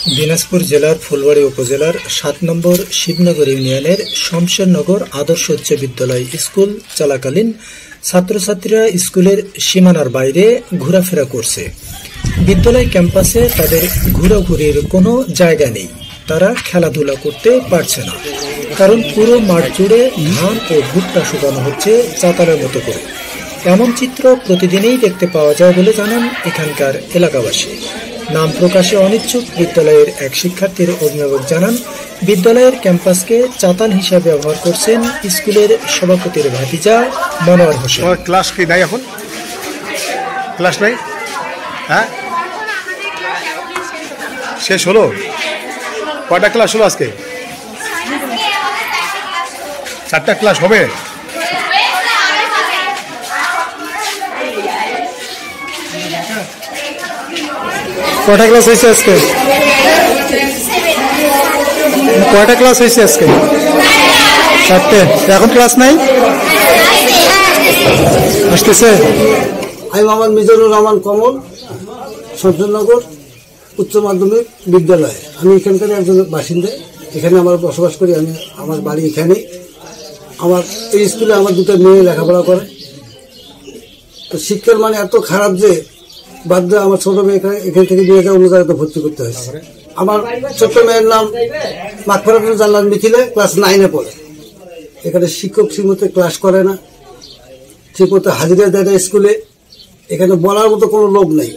দিনাজপুর জেলার ফুলবাড়ী উপজেলার ৭ নম্বর শিবনগর ইউনিয়নের শমশেরনগর আদর্শ উচ্চ বিদ্যালয় স্কুল চলাকালীন ছাত্রছাত্রীরা স্কুলের সীমানার বাইরে ঘোরাফেরা করছে। বিদ্যালয় ক্যাম্পাসে তাদের ঘোরাঘুরির কোনো জায়গা নেই। তারা খেলাধুলা করতে পারছে না, কারণ পুরো মাঠ জুড়ে ধান ও ভুট্টা শুকানো হচ্ছে চাতালের মতো করে। এমন চিত্র প্রতিদিনই দেখতে পাওয়া যায় বলে জানান এখানকার এলাকাবাসী। নাম প্রকাশে অনিচ্ছুক বিদ্যালয়ের এক শিক্ষার্থীর অভিভাবক জানান, বিদ্যালয়ের ক্যাম্পাসকে চাতাল হিসাবে ব্যবহার করছেন স্কুলের সভাপতির ভাতিজা মনোয়ার হোসেন। ক্লাস কি নাই? এখন ক্লাস নাই? হ্যাঁ, শেষ হলো? কয়টা ক্লাস হলো আজকে? 4টা ক্লাস হবে। কয়টা ক্লাস হয়েছে আজকে? কয়টা ক্লাস হয়েছে আজকে? 4টে। এখন ক্লাস নাই? আসতেছে। আমি মোহাম্মদ মিজানুর রহমান কমল, শমশেরনগর উচ্চ মাধ্যমিক বিদ্যালয়। আমি এখানকার একজন বাসিন্দা, এখানে আমরা বসবাস করি। আমার বাড়ি এখানেই। আমার এই স্কুলে আমার 2টা মেয়ে লেখাপড়া করে। তো শিক্ষার মানে এত খারাপ যে বাধ্য আমার ছোট মেয়ে এখান থেকে নিয়ে অন্য জায়গাতে ভর্তি করতে হয়েছে। আমার ছোট্ট মেয়ের নাম মাগফিরাতুল জান্নাত মিথিলা, ক্লাস 9-এ পড়ে। এখানে শিক্ষক ঠিকমতো ক্লাস করে না, ঠিকমতো হাজিরা দেয় না স্কুলে। এখানে বলার মতো কোনো লোক নেই।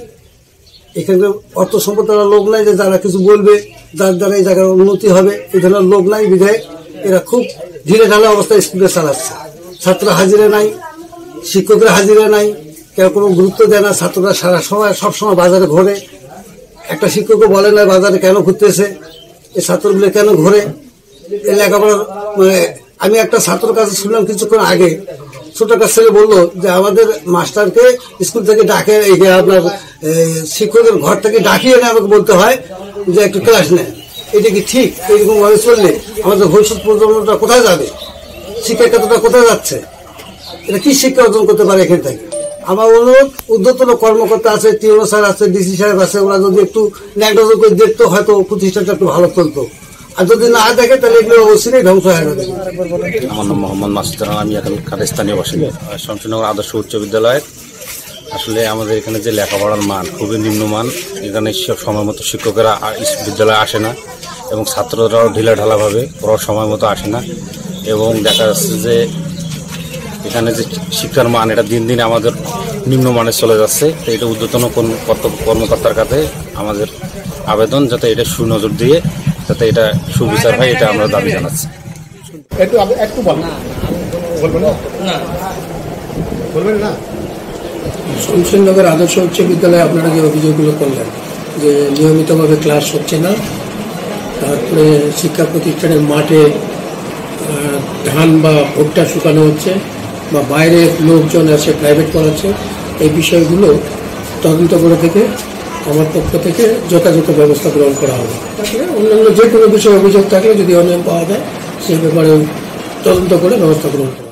এখানে অর্থ সম্পদের লোক নাই যে যারা কিছু বলবে, যার দ্বারা এই জায়গার উন্নতি হবে, এই ধরনের লোক নাই। বিধায় এরা খুব ঢিলে ঢালা অবস্থায় স্কুলে চালাচ্ছে। ছাত্র হাজিরা নাই, শিক্ষকরা হাজিরা নাই, কেউ কোনো গুরুত্ব দেয় না। ছাত্ররা সারা সময় সবসময় বাজারে ঘোরে। একটা শিক্ষকও বলে না বাজারে কেন ঘুরতেছে, এই ছাত্রগুলো কেন ঘোরে। এই লেখাপড়া মানে আমি একটা ছাত্রের কাছে শুনলাম কিছুক্ষণ আগে, ছোট একটা ছেলে বললো যে আমাদের মাস্টারকে স্কুল থেকে ডাকে, আপনার শিক্ষকের ঘর থেকে ডাকিয়ে এনে আমাকে বলতে হয় যে একটু ক্লাস নেয়। এটা কি ঠিক? এইরকম ভাবে চললে আমাদের ভবিষ্যৎ প্রজন্মটা কোথায় যাবে? শিক্ষা ক্ষেত্রটা কোথায় যাচ্ছে? এটা কি শিক্ষা অর্জন করতে পারে এখান থেকে? আমার অনুরোধ, ঊর্ধ্বতন কর্মকর্তা আছে, টিও স্যার আছে, ডিসি সাহেব আছে, ওরা যদি একটু ন্যাংটাজল করে দেখতো হয়তো প্রতিষ্ঠানটা একটু ভালো চলতো। আর যদি না দেখে তাহলে এগুলো অবশ্যই ধ্বংস হয়ে যাবে। আমার নাম মোহাম্মদ মাসুদ রানা, আমি এখানকার স্থানীয় বাসিন্দা। শমশেরনগর আদর্শ উচ্চ বিদ্যালয় আসলে আমাদের এখানে যে লেখাপড়ার মান খুবই নিম্নমান। এখানে সময় মতো শিক্ষকেরা বিদ্যালয়ে আসে না, এবং ছাত্ররাও ঢিলাঢালাভাবে ওরাও সময় মতো আসে না। এবং দেখা যাচ্ছে যে এখানে যে শিক্ষার মান, এটা দিন দিন আমাদের নিম্নমানে চলে যাচ্ছে। তো এটা ঊর্ধ্বতন কর্মকর্তার কাছে আমাদের আবেদন, যাতে এটা সুনজর দিয়ে যাতে এটা সুবিচার হয়, এটা আমরা দাবি জানাচ্ছি। শমশেরনগর আদর্শ উচ্চ বিদ্যালয়ে আপনারা যে অভিযোগগুলো করলেন যে নিয়মিতভাবে ক্লাস হচ্ছে না, তারপরে শিক্ষা প্রতিষ্ঠানের মাঠে ধান বা ভুট্টা শুকানো হচ্ছে, বা বাইরে লোকজন এসে প্রাইভেট করাচ্ছে, এই বিষয়গুলো তদন্ত করে থেকে আমার পক্ষ থেকে যথাযথ ব্যবস্থা গ্রহণ করা হবে। তারপরে অন্যান্য যে কোনো বিষয়ে অভিযোগ থাকলে যদি অনিয়ম পাওয়া যায় সেই ব্যাপারে তদন্ত করে ব্যবস্থা গ্রহণ করা হবে।